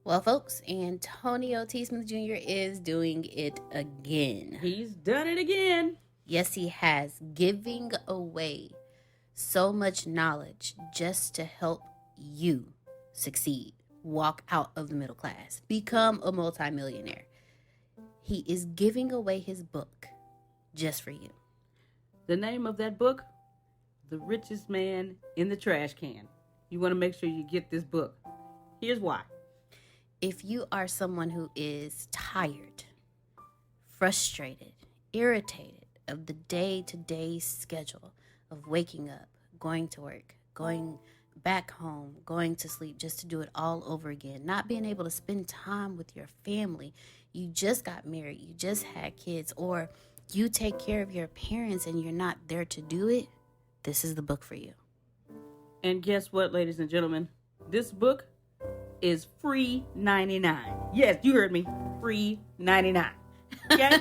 Well, folks, Antonio T. Smith Jr. is doing it again. He's done it again. Yes, he has. Giving away so much knowledge just to help you succeed. Walk out of the middle class. Become a multimillionaire. He is giving away his book just for you. The name of that book? The Richest Man in the Trash Can. You want to make sure you get this book. Here's why. If you are someone who is tired, frustrated, irritated of the day-to-day schedule of waking up, going to work, going back home, going to sleep just to do it all over again, not being able to spend time with your family, you just got married, you just had kids, or you take care of your parents and you're not there to do it, this is the book for you. And guess what, ladies and gentlemen? This book is free 99. Yes, you heard me. Free 99. Okay?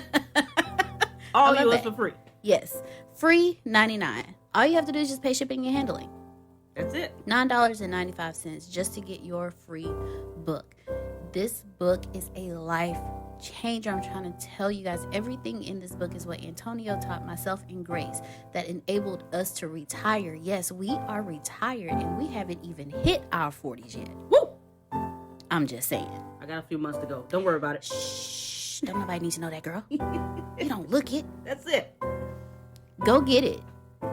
All yours for free. Yes. Free 99. All you have to do is just pay shipping and handling. That's it. $9.95 just to get your free book. This book is a life changer. I'm trying to tell you guys, everything in this book is what Antonio taught myself and Grace that enabled us to retire. Yes, we are retired and we haven't even hit our 40s yet. Woo! I'm just saying. I got a few months to go. Don't worry about it. Shh. Don't nobody need to know that, girl. You don't look it. That's it. Go get it.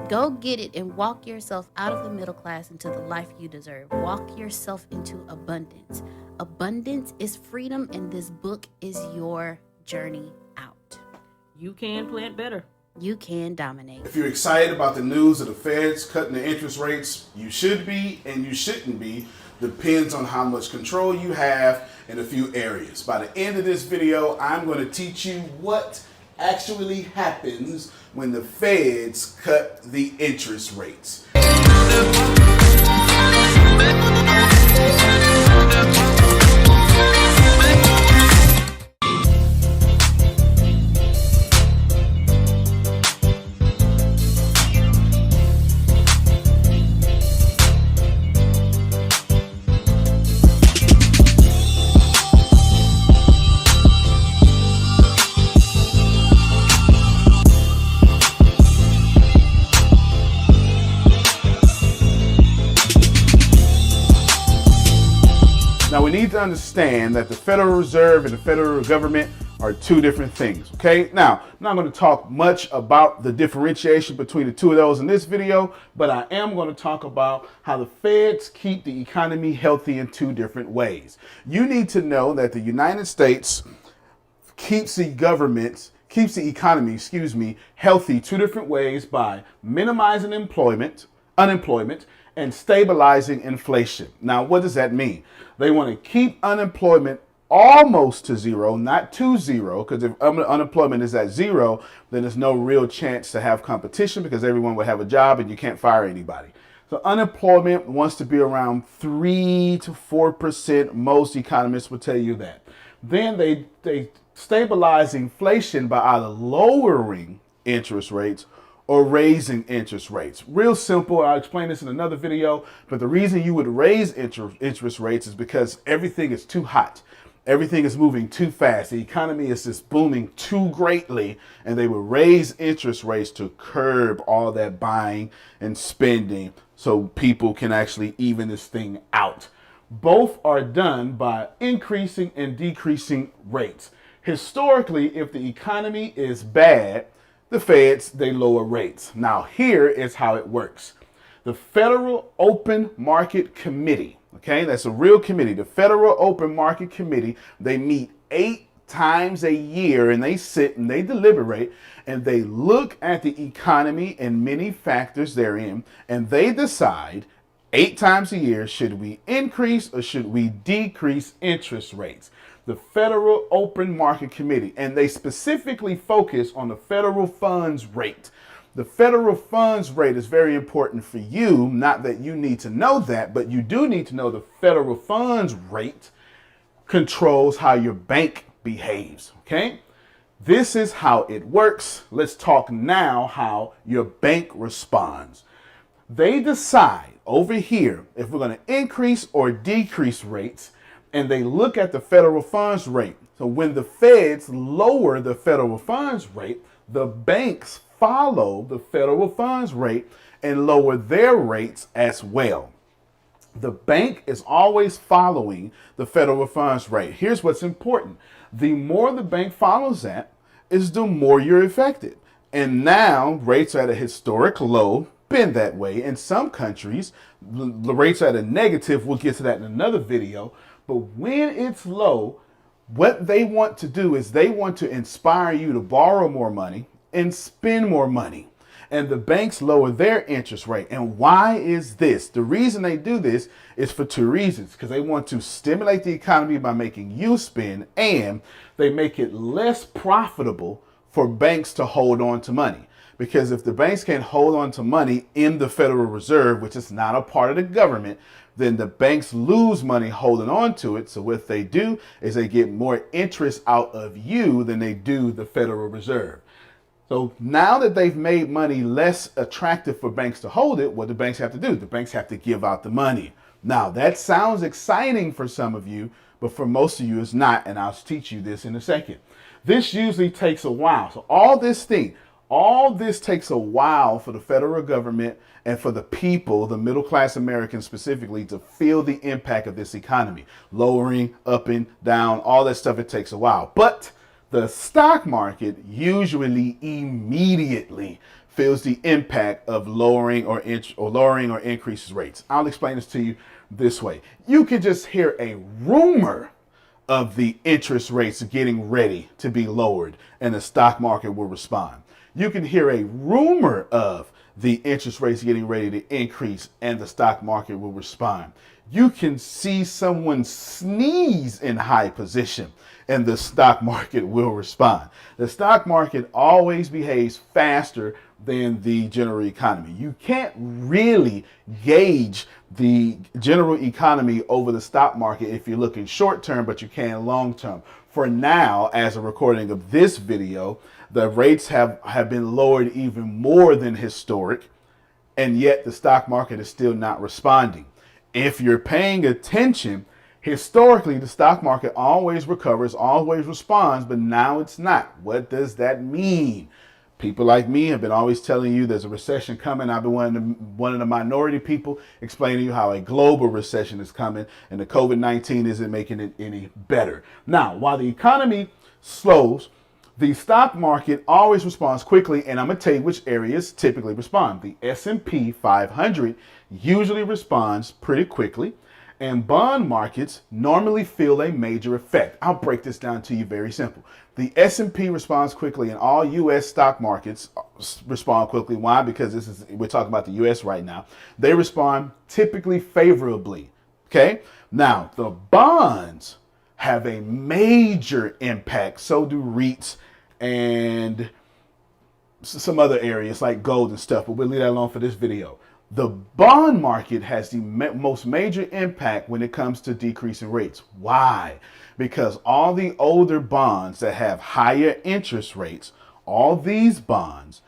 Go get it and walk yourself out of the middle class into the life you deserve. Walk yourself into abundance. Abundance is freedom, and this book is your journey out. You can plant better. You can dominate. If you're excited about the news of the Feds cutting the interest rates, you should be and you shouldn't be. Depends on how much control you have in a few areas. By the end of this video, I'm going to teach you what actually happens when the Feds cut the interest rates. Now, we need to understand that the Federal Reserve and the federal government are two different things, okay? Now, I'm not going to talk much about the differentiation between the two of those in this video, but I am going to talk about how the Feds keep the economy healthy in two different ways. You need to know that the United States keeps the economy, healthy two different ways: by minimizing unemployment, and stabilizing inflation. Now, what does that mean? They want to keep unemployment almost to zero, not to zero, because if unemployment is at zero, then there's no real chance to have competition because everyone will have a job and you can't fire anybody. So unemployment wants to be around 3 to 4%. Most economists will tell you that. Then they stabilize inflation by either lowering interest rates or raising interest rates. Real simple. I'll explain this in another video, but the reason you would raise interest rates is because everything is too hot. Everything is moving too fast. The economy is just booming too greatly, and they would raise interest rates to curb all that buying and spending so people can actually even this thing out. Both are done by increasing and decreasing rates. Historically, if the economy is bad, the Feds, they lower rates. Now, here is how it works. The Federal Open Market Committee, okay, that's a real committee. The Federal Open Market Committee, they meet 8 times a year, and they sit and they deliberate and they look at the economy and many factors therein, and they decide 8 times a year, should we increase or should we decrease interest rates? The Federal Open Market Committee, and they specifically focus on the federal funds rate. The federal funds rate is very important for you. Not that you need to know that, but you do need to know the federal funds rate controls how your bank behaves, okay? This is how it works. Let's talk now how your bank responds. They decide over here if we're going to increase or decrease rates and they look at the federal funds rate. So when the feds lower the federal funds rate, the banks follow the federal funds rate and lower their rates as well. The bank is always following the federal funds rate. Here's what's important. The more the bank follows that, is the more you're affected. And now rates are at a historic low, been that way. In some countries, the rates are at a negative. We'll get to that in another video. But when it's low, what they want to do is they want to inspire you to borrow more money and spend more money. And the banks lower their interest rate. And why is this? The reason they do this is for two reasons. Because they want to stimulate the economy by making you spend, and they make it less profitable for banks to hold on to money. Because if the banks can't hold on to money in the Federal Reserve, which is not a part of the government, then the banks lose money holding on to it. So what they do is they get more interest out of you than they do the Federal Reserve. So now that they've made money less attractive for banks to hold it, what do banks have to do? The banks have to give out the money. Now that sounds exciting for some of you, but for most of you it's not, and I'll teach you this in a second. This usually takes a while. So all this takes a while for the federal government and for the people, the middle class Americans specifically, to feel the impact of this economy. Lowering, up and down, all that stuff, it takes a while. But the stock market usually immediately feels the impact of lowering or increases rates. I'll explain this to you this way. You can just hear a rumor of the interest rates getting ready to be lowered, and the stock market will respond. You can hear a rumor of the interest rates getting ready to increase, and the stock market will respond. You can see someone sneeze in high position, and the stock market will respond. The stock market always behaves faster than the general economy. You can't really gauge the general economy over the stock market if you're looking short term, but you can long term. For now, as a recording of this video, the rates have been lowered even more than historic, and yet the stock market is still not responding. If you're paying attention, historically, the stock market always recovers, always responds, but now it's not. What does that mean? People like me have been always telling you there's a recession coming. I've been one of the minority people explaining to you how a global recession is coming, and the COVID-19 isn't making it any better. Now, while the economy slows, the stock market always responds quickly, and I'm going to tell you which areas typically respond. The S&P 500 usually responds pretty quickly, and bond markets normally feel a major effect. I'll break this down to you very simple. The S&P responds quickly, and all U.S. stock markets respond quickly. Why? Because we're talking about the U.S. right now. They respond typically favorably. Okay? Now, the bonds have a major impact. So do REITs and some other areas like gold and stuff, but we'll leave that alone for this video. The bond market has the most major impact when it comes to decreasing rates. Why? Because all the older bonds that have higher interest rates, all these bonds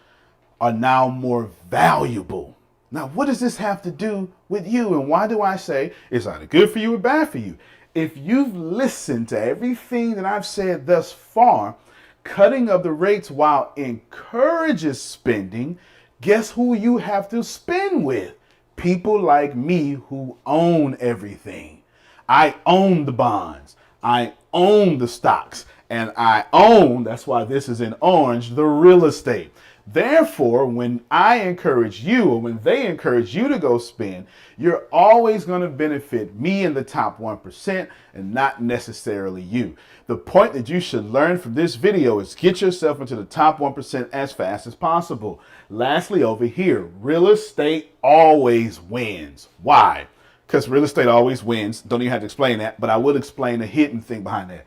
are now more valuable. Now, what does this have to do with you? And why do I say it's either good for you or bad for you? If you've listened to everything that I've said thus far, cutting of the rates while encourages spending, guess who you have to spend with? People like me who own everything. I own the bonds. I own the stocks. And I own, that's why this is in orange, the real estate. Therefore, when I encourage you, or when they encourage you to go spend, you're always going to benefit me in the top 1% and not necessarily you. The point that you should learn from this video is get yourself into the top 1% as fast as possible. Lastly, over here, real estate always wins. Why? Because real estate always wins. Don't even have to explain that, but I will explain the hidden thing behind that.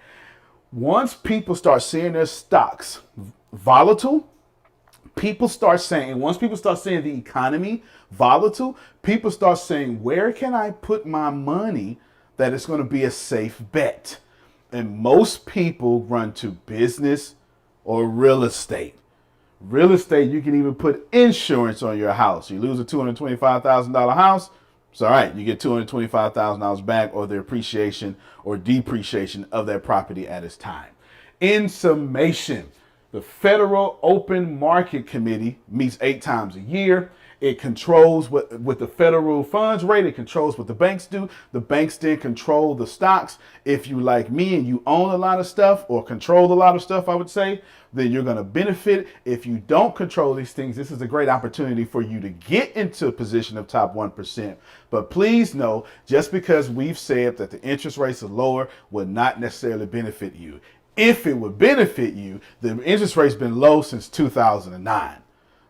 Once people start seeing their stocks volatile, once people start seeing the economy volatile, people start saying, where can I put my money that is going to be a safe bet? And most people run to business or real estate. Real estate, you can even put insurance on your house. You lose a $225,000 house, So, all right, you get $225,000 back, or the appreciation or depreciation of that property at its time. In summation, the Federal Open Market Committee meets 8 times a year. It controls with the federal funds rate. It controls what the banks do. The banks then control the stocks. If you, like me, and you own a lot of stuff or control a lot of stuff, I would say, then you're going to benefit. If you don't control these things, this is a great opportunity for you to get into a position of top 1%. But please know, just because we've said that the interest rates are lower will not necessarily benefit you. If it would benefit you, the interest rate's been low since 2009.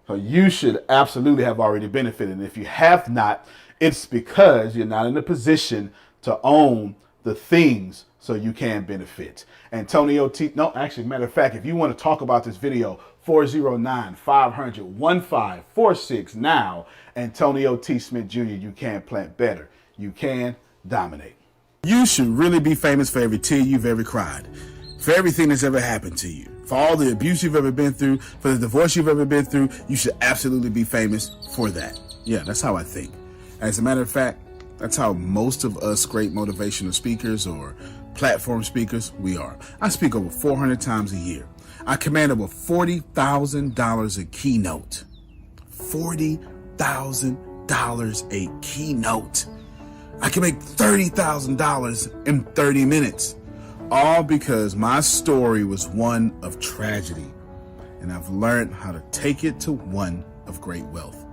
So you should absolutely have already benefited. And if you have not, it's because you're not in a position to own the things so you can benefit. Antonio T. No, actually, matter of fact, if you want to talk about this video, 409-500-1546 now. Antonio T. Smith Jr., you can plant better. You can dominate. You should really be famous for every tear you've ever cried, for everything that's ever happened to you, for all the abuse you've ever been through, for the divorce you've ever been through. You should absolutely be famous for that. Yeah, that's how I think. As a matter of fact, that's how most of us great motivational speakers or platform speakers, we are. I speak over 400 times a year. I command over $40,000 a keynote. $40,000 a keynote. I can make $30,000 in 30 minutes. All because my story was one of tragedy, and I've learned how to take it to one of great wealth.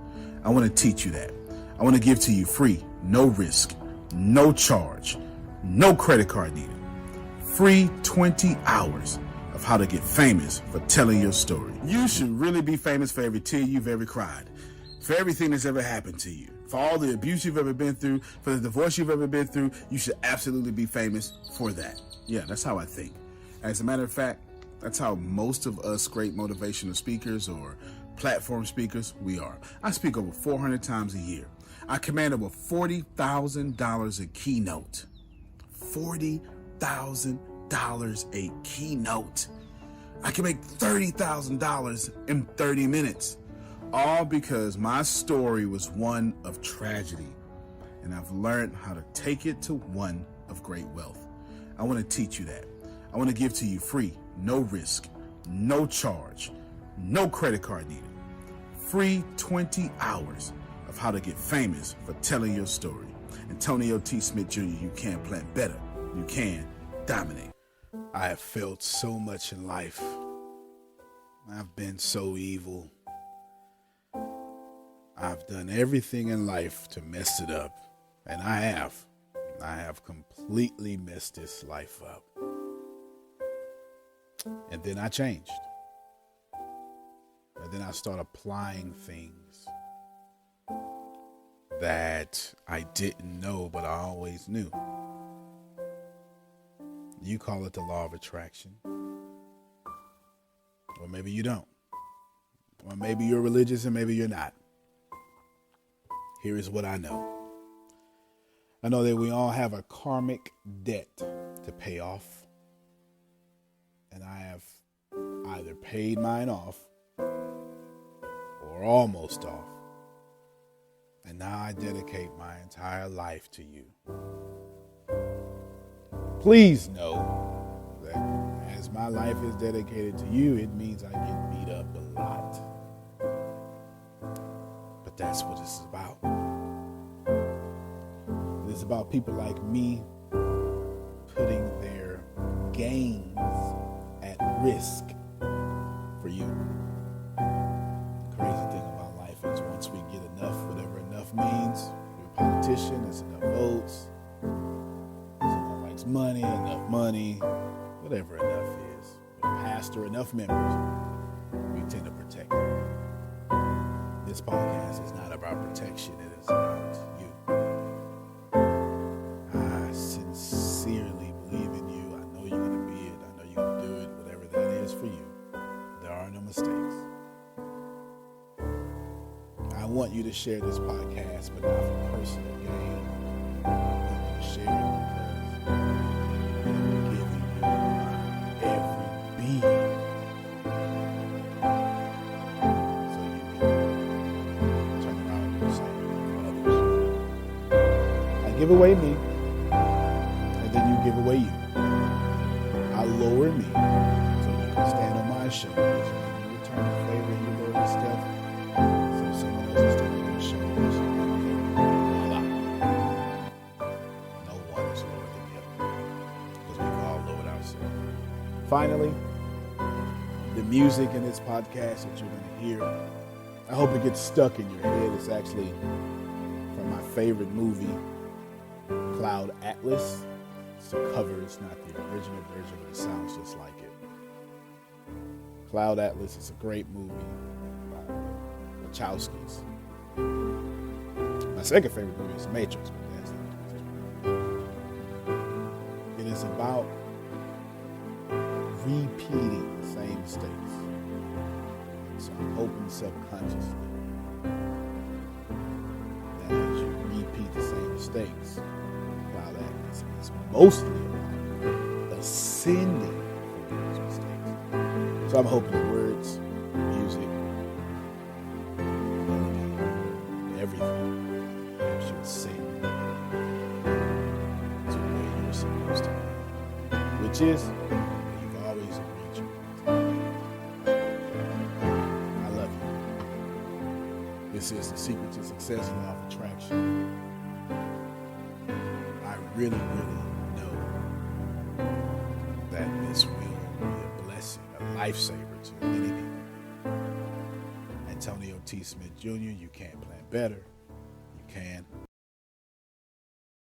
I want to teach you that. I want to give to you free, no risk, no charge, no credit card needed. Free 20 hours of how to get famous for telling your story. You should really be famous for every tear you've ever cried, for everything that's ever happened to you, for all the abuse you've ever been through, for the divorce you've ever been through. You should absolutely be famous for that. Yeah, that's how I think. As a matter of fact, that's how most of us great motivational speakers or platform speakers, we are. I speak over 400 times a year. I command over $40,000 a keynote. $40,000 a keynote. I can make $30,000 in 30 minutes. All because my story was one of tragedy, and I've learned how to take it to one of great wealth. I want to teach you that. I want to give to you free, no risk, no charge, no credit card needed. Free 20 hours of how to get famous for telling your story. Antonio T. Smith Jr., you can plant better. You can dominate. I have failed so much in life. I've been so evil. I've done everything in life to mess it up. And I have completely messed this life up. And then I changed. And then I started applying things that I didn't know, but I always knew. You call it the law of attraction. Or maybe you don't. Or maybe you're religious and maybe you're not. Here is what I know. I know that we all have a karmic debt to pay off. And I have either paid mine off or almost off. And now I dedicate my entire life to you. Please know that as my life is dedicated to you, it means I get beat up a lot. But that's what it's about. It's about people like me putting their gains at risk for you. The crazy thing about life is once we get enough, whatever enough means, you're a politician, it's enough votes, someone likes money, enough money, whatever enough is. You're a pastor, enough members, we tend to protect them. This podcast is not about protection, it is about you. I sincerely believe in you. I know you're going to be it. I know you're going to do it, whatever that is for you. There are no mistakes. I want you to share this podcast, but not for personal gain. I want you to share it because I'm giving you my every being. So you can turn around and do something for others. give away me, and then you give away you. I'll lower me so you can stand on my shoulders. And you return the favor and you lower your step so someone else is standing on your shoulders. Voila. No one is lower than the other because we've all lowered ourselves. Finally, the music in this podcast that you're going to hear, I hope it gets stuck in your head. It's actually from my favorite movie, Cloud Atlas. It's the cover, it's not the original version, but it sounds just like it. Cloud Atlas is a great movie by the Wachowskis. My second favorite movie is Matrix, but that's not it. It is about repeating the same mistakes. So I'm hoping subconsciously that as you repeat the same mistakes, Cloud Atlas is mostly about ascending from those mistakes. So I'm hoping the words, music, melody, everything helps you ascend to where you're supposed to be, which is where you've always agreed you want to be. I love you. This is The Secret to Success, Law of Attraction. I really, really know that this will be a blessing, a lifesaver to many people. Antonio T. Smith Jr., you can plan better. You can